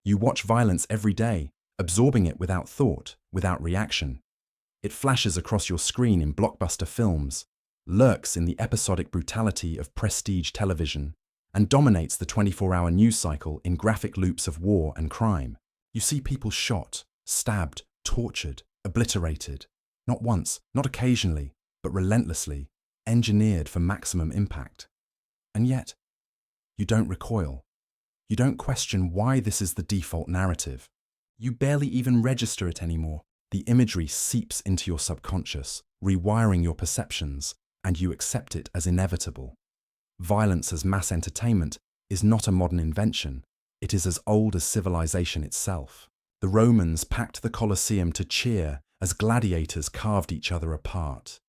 You watch violence every day, absorbing it without thought, without reaction. It flashes across your screen in blockbuster films, lurks in the episodic brutality of prestige television, and dominates the 24-hour news cycle in graphic loops of war and crime. You see people shot, stabbed, tortured, obliterated. Not once, not occasionally, but relentlessly, engineered for maximum impact. And yet, you don't recoil. You don't question why this is the default narrative. You barely even register it anymore. The imagery seeps into your subconscious, rewiring your perceptions, and you accept it as inevitable. Violence as mass entertainment is not a modern invention. It is as old as civilization itself. The Romans packed the Colosseum to cheer as gladiators carved each other apart.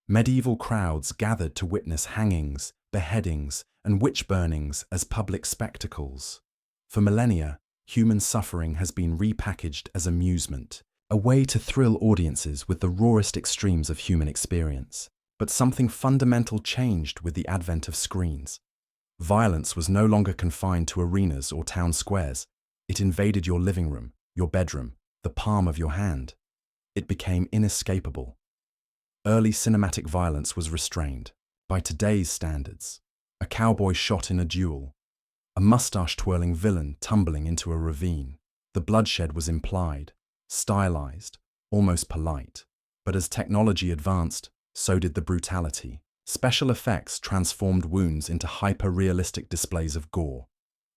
Medieval crowds gathered to witness hangings, beheadings, and witch burnings as public spectacles. For millennia, human suffering has been repackaged as amusement, a way to thrill audiences with the rawest extremes of human experience. But something fundamental changed with the advent of screens. Violence was no longer confined to arenas or town squares. It invaded your living room, your bedroom, the palm of your hand. It became inescapable. Early cinematic violence was restrained. By today's standards, a cowboy shot in a duel, a mustache-twirling villain tumbling into a ravine. The bloodshed was implied, stylized, almost polite. But as technology advanced, so did the brutality. Special effects transformed wounds into hyper-realistic displays of gore.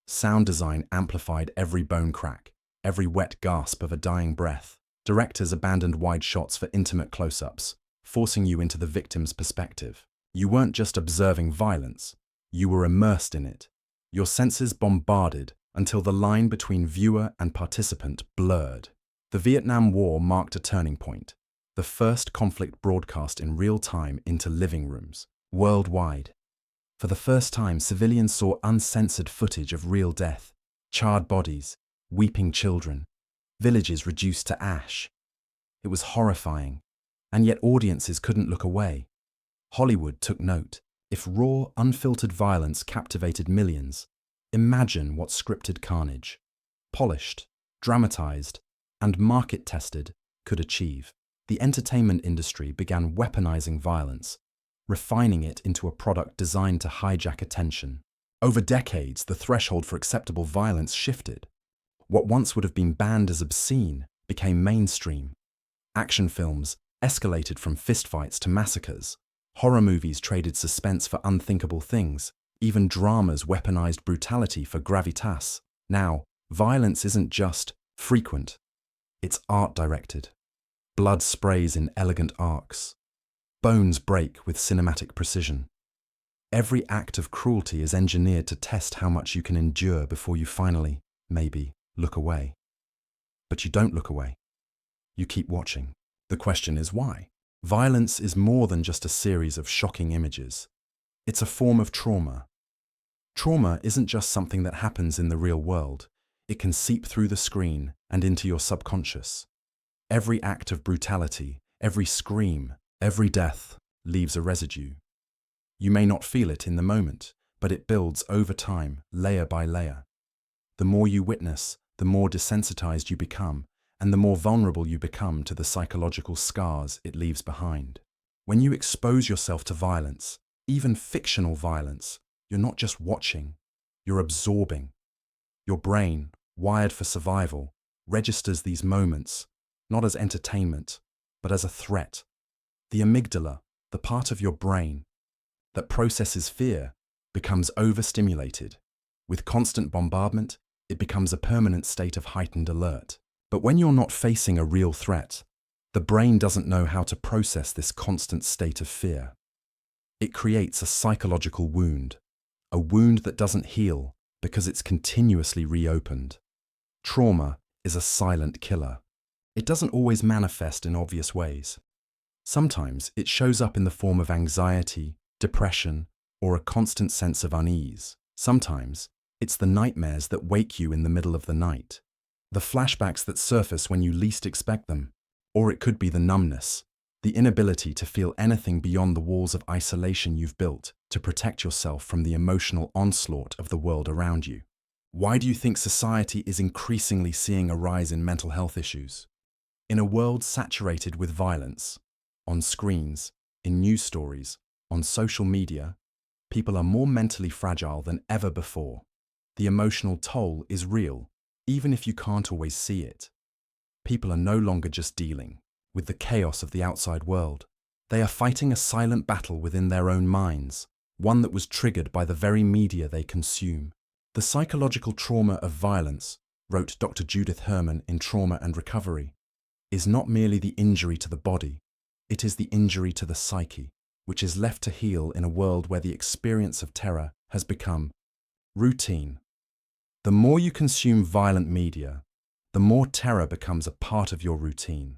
Sound design amplified every bone crack, every wet gasp of a dying breath. Directors abandoned wide shots for intimate close-ups, forcing you into the victim's perspective. You weren't just observing violence, you were immersed in it. Your senses bombarded until the line between viewer and participant blurred. The Vietnam War marked a turning point. The first conflict broadcast in real time into living rooms, worldwide. For the first time, civilians saw uncensored footage of real death, charred bodies, weeping children, villages reduced to ash. It was horrifying, and yet audiences couldn't look away. Hollywood took note. If raw, unfiltered violence captivated millions, imagine what scripted carnage, polished, dramatized, and market-tested could achieve. The entertainment industry began weaponizing violence, refining it into a product designed to hijack attention. Over decades, the threshold for acceptable violence shifted. What once would have been banned as obscene became mainstream. Action films escalated from fistfights to massacres. Horror movies traded suspense for unthinkable things. Even dramas weaponized brutality for gravitas. Now, violence isn't just frequent. It's art-directed. Blood sprays in elegant arcs. Bones break with cinematic precision. Every act of cruelty is engineered to test how much you can endure before you finally, maybe, look away. But you don't look away. You keep watching. The question is why? Violence is more than just a series of shocking images. It's a form of trauma. Trauma isn't just something that happens in the real world. It can seep through the screen and into your subconscious. Every act of brutality, every scream, every death leaves a residue. You may not feel it in the moment, but it builds over time, layer by layer. The more you witness, the more desensitized you become, and the more vulnerable you become to the psychological scars it leaves behind. When you expose yourself to violence, even fictional violence, you're not just watching, you're absorbing. Your brain, wired for survival, registers these moments, not as entertainment, but as a threat. The amygdala, the part of your brain that processes fear, becomes overstimulated. With constant bombardment, it becomes a permanent state of heightened alert. But when you're not facing a real threat, the brain doesn't know how to process this constant state of fear. It creates a psychological wound, a wound that doesn't heal because it's continuously reopened. Trauma is a silent killer. It doesn't always manifest in obvious ways. Sometimes it shows up in the form of anxiety, depression, or a constant sense of unease. Sometimes it's the nightmares that wake you in the middle of the night, the flashbacks that surface when you least expect them. Or it could be the numbness, the inability to feel anything beyond the walls of isolation you've built to protect yourself from the emotional onslaught of the world around you. Why do you think society is increasingly seeing a rise in mental health issues? In a world saturated with violence, on screens, in news stories, on social media, people are more mentally fragile than ever before. The emotional toll is real, even if you can't always see it. People are no longer just dealing with the chaos of the outside world. They are fighting a silent battle within their own minds, one that was triggered by the very media they consume. The psychological trauma of violence, wrote Dr. Judith Herman in Trauma and Recovery, is not merely the injury to the body, it is the injury to the psyche, which is left to heal in a world where the experience of terror has become routine. The more you consume violent media, the more terror becomes a part of your routine.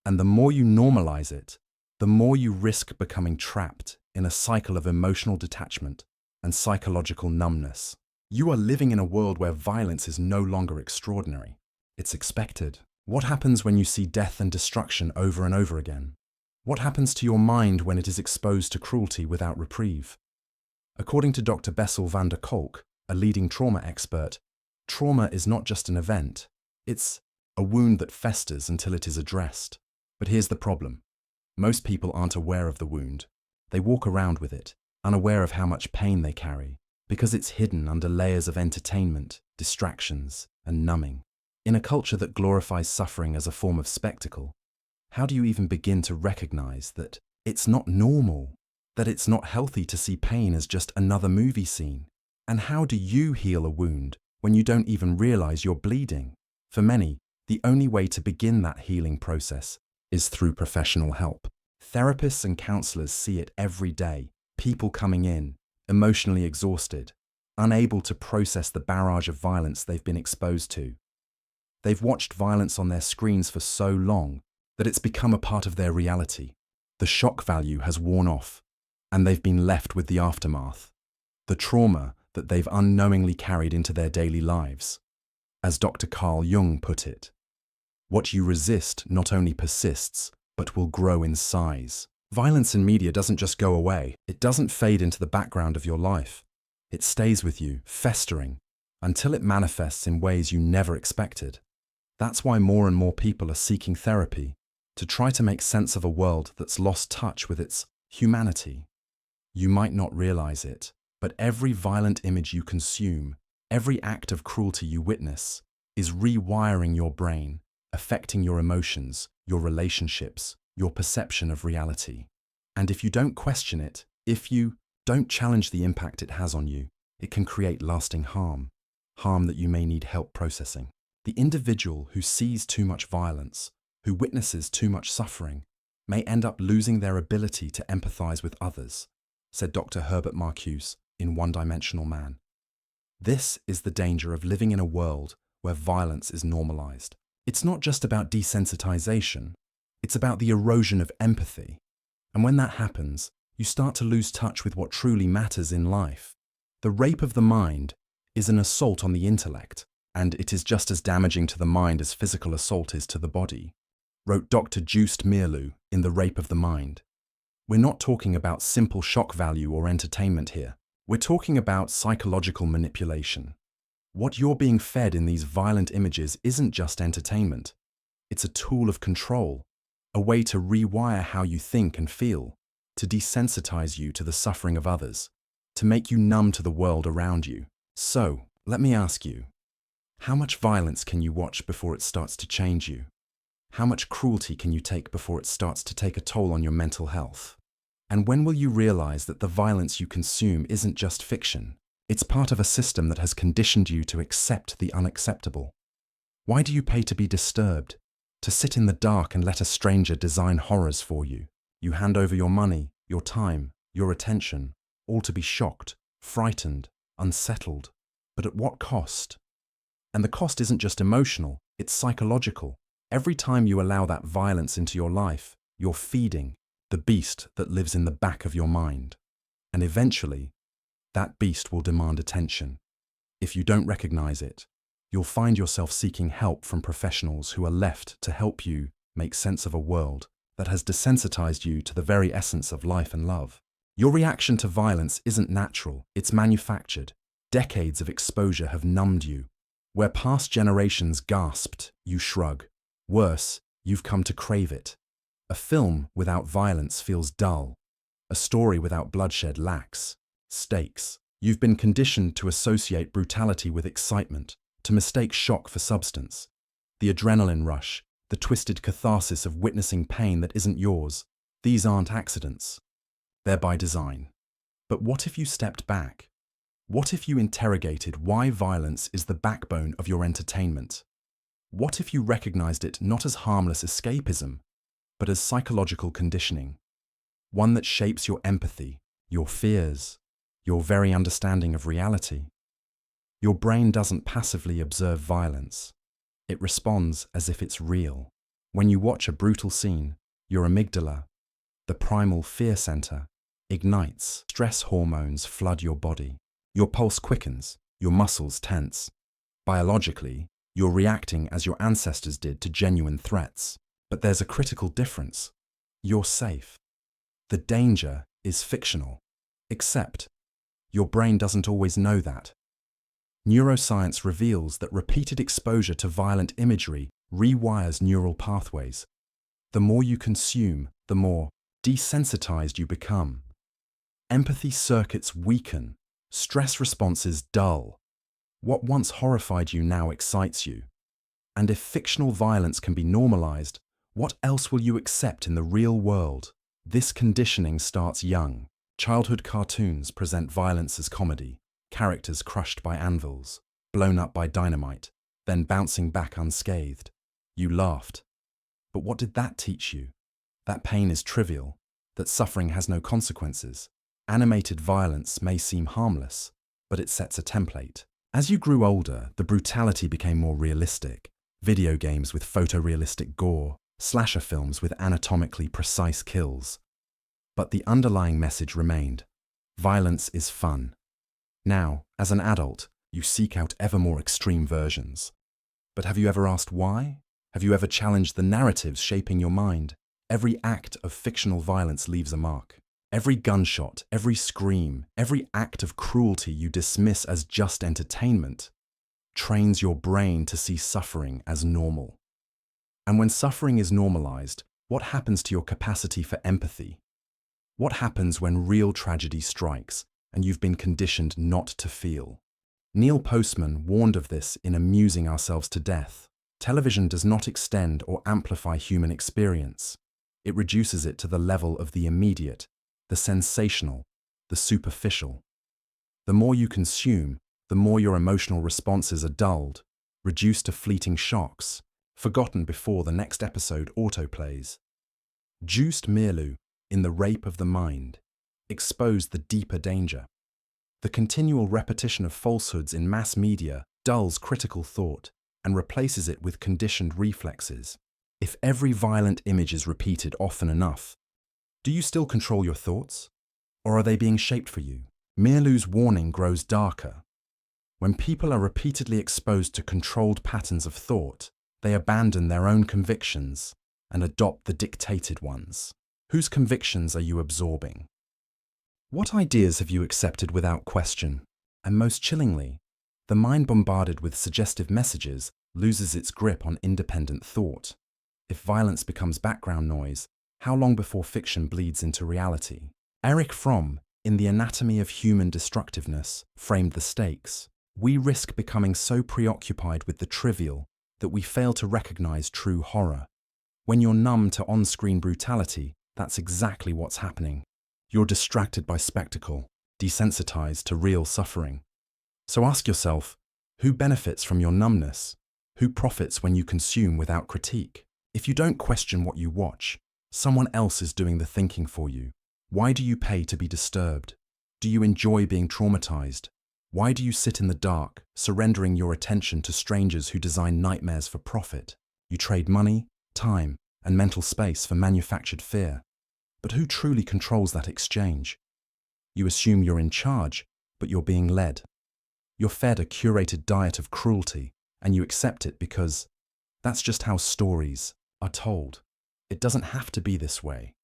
And the more you normalize it, the more you risk becoming trapped in a cycle of emotional detachment and psychological numbness. You are living in a world where violence is no longer extraordinary. It's expected. What happens when you see death and destruction over and over again? What happens to your mind when it is exposed to cruelty without reprieve? According to Dr. Bessel van der Kolk, a leading trauma expert, trauma is not just an event. It's a wound that festers until it is addressed. But here's the problem. Most people aren't aware of the wound. They walk around with it, unaware of how much pain they carry, because it's hidden under layers of entertainment, distractions, and numbing. In a culture that glorifies suffering as a form of spectacle, how do you even begin to recognize that it's not normal, that it's not healthy to see pain as just another movie scene? And how do you heal a wound when you don't even realize you're bleeding? For many, the only way to begin that healing process is through professional help. Therapists and counselors see it every day, people coming in, emotionally exhausted, unable to process the barrage of violence they've been exposed to. They've watched violence on their screens for so long that it's become a part of their reality. The shock value has worn off, and they've been left with the aftermath, the trauma that they've unknowingly carried into their daily lives. As Dr. Carl Jung put it, what you resist not only persists, but will grow in size. Violence in media doesn't just go away. It doesn't fade into the background of your life. It stays with you, festering, until it manifests in ways you never expected. That's why more and more people are seeking therapy, to try to make sense of a world that's lost touch with its humanity. You might not realize it, but every violent image you consume, every act of cruelty you witness, is rewiring your brain, affecting your emotions, your relationships, your perception of reality. And if you don't question it, if you don't challenge the impact it has on you, it can create lasting harm that you may need help processing. The individual who sees too much violence, who witnesses too much suffering, may end up losing their ability to empathize with others, said Dr. Herbert Marcuse in One-Dimensional Man. This is the danger of living in a world where violence is normalized. It's not just about desensitization, it's about the erosion of empathy. And when that happens, you start to lose touch with what truly matters in life. The rape of the mind is an assault on the intellect, and it is just as damaging to the mind as physical assault is to the body, wrote Dr. Joost Meerloo in The Rape of the Mind. We're not talking about simple shock value or entertainment here. We're talking about psychological manipulation. What you're being fed in these violent images isn't just entertainment. It's a tool of control, a way to rewire how you think and feel, to desensitize you to the suffering of others, to make you numb to the world around you. So, let me ask you, how much violence can you watch before it starts to change you? How much cruelty can you take before it starts to take a toll on your mental health? And when will you realize that the violence you consume isn't just fiction? It's part of a system that has conditioned you to accept the unacceptable. Why do you pay to be disturbed? To sit in the dark and let a stranger design horrors for you? You hand over your money, your time, your attention, all to be shocked, frightened, unsettled. But at what cost? And the cost isn't just emotional, it's psychological. Every time you allow that violence into your life, you're feeding the beast that lives in the back of your mind. And eventually, that beast will demand attention. If you don't recognize it, you'll find yourself seeking help from professionals who are left to help you make sense of a world that has desensitized you to the very essence of life and love. Your reaction to violence isn't natural, it's manufactured. Decades of exposure have numbed you. Where past generations gasped, you shrug. Worse, you've come to crave it. A film without violence feels dull. A story without bloodshed lacks stakes. You've been conditioned to associate brutality with excitement, to mistake shock for substance. The adrenaline rush, the twisted catharsis of witnessing pain that isn't yours, these aren't accidents. They're by design. But what if you stepped back? What if you interrogated why violence is the backbone of your entertainment? What if you recognized it not as harmless escapism, but as psychological conditioning? One that shapes your empathy, your fears, your very understanding of reality. Your brain doesn't passively observe violence. It responds as if it's real. When you watch a brutal scene, your amygdala, the primal fear center, ignites. Stress hormones flood your body. Your pulse quickens, your muscles tense. Biologically, you're reacting as your ancestors did to genuine threats. But there's a critical difference. You're safe. The danger is fictional. Except, your brain doesn't always know that. Neuroscience reveals that repeated exposure to violent imagery rewires neural pathways. The more you consume, the more desensitized you become. Empathy circuits weaken, stress responses dull. What once horrified you now excites you. And if fictional violence can be normalized, what else will you accept in the real world? This conditioning starts young. Childhood cartoons present violence as comedy, characters crushed by anvils, blown up by dynamite, then bouncing back unscathed. You laughed. But what did that teach you? That pain is trivial, that suffering has no consequences. Animated violence may seem harmless, but it sets a template. As you grew older, the brutality became more realistic. Video games with photorealistic gore, slasher films with anatomically precise kills. But the underlying message remained. Violence is fun. Now, as an adult, you seek out ever more extreme versions. But have you ever asked why? Have you ever challenged the narratives shaping your mind? Every act of fictional violence leaves a mark. Every gunshot, every scream, every act of cruelty you dismiss as just entertainment trains your brain to see suffering as normal. And when suffering is normalized, what happens to your capacity for empathy? What happens when real tragedy strikes and you've been conditioned not to feel? Neil Postman warned of this in Amusing Ourselves to Death. Television does not extend or amplify human experience. It reduces it to the level of the immediate, the sensational, the superficial. The more you consume, the more your emotional responses are dulled, reduced to fleeting shocks, forgotten before the next episode autoplays. Joost Meerloo, in The Rape of the Mind, exposed the deeper danger. The continual repetition of falsehoods in mass media dulls critical thought and replaces it with conditioned reflexes. If every violent image is repeated often enough, do you still control your thoughts? Or are they being shaped for you? Meerloo's warning grows darker. When people are repeatedly exposed to controlled patterns of thought, they abandon their own convictions and adopt the dictated ones. Whose convictions are you absorbing? What ideas have you accepted without question? And most chillingly, the mind bombarded with suggestive messages loses its grip on independent thought. If violence becomes background noise, how long before fiction bleeds into reality? Erich Fromm, in The Anatomy of Human Destructiveness, framed the stakes. We risk becoming so preoccupied with the trivial that we fail to recognize true horror. When you're numb to on-screen brutality, that's exactly what's happening. You're distracted by spectacle, desensitized to real suffering. So ask yourself, who benefits from your numbness? Who profits when you consume without critique? If you don't question what you watch, someone else is doing the thinking for you. Why do you pay to be disturbed? Do you enjoy being traumatized? Why do you sit in the dark, surrendering your attention to strangers who design nightmares for profit? You trade money, time, and mental space for manufactured fear. But who truly controls that exchange? You assume you're in charge, but you're being led. You're fed a curated diet of cruelty, and you accept it because that's just how stories are told. It doesn't have to be this way.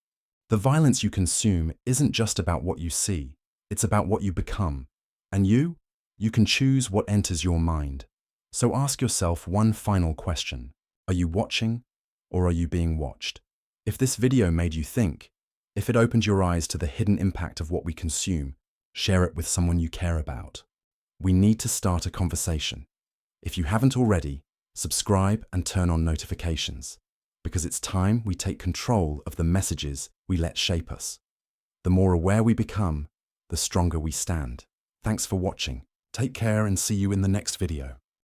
The violence you consume isn't just about what you see, it's about what you become. And you? You can choose what enters your mind. So ask yourself one final question. Are you watching, or are you being watched? If this video made you think, if it opened your eyes to the hidden impact of what we consume, share it with someone you care about. We need to start a conversation. If you haven't already, subscribe and turn on notifications, because it's time we take control of the messages we let shape us. The more aware we become, the stronger we stand. Thanks for watching. Take care and see you in the next video.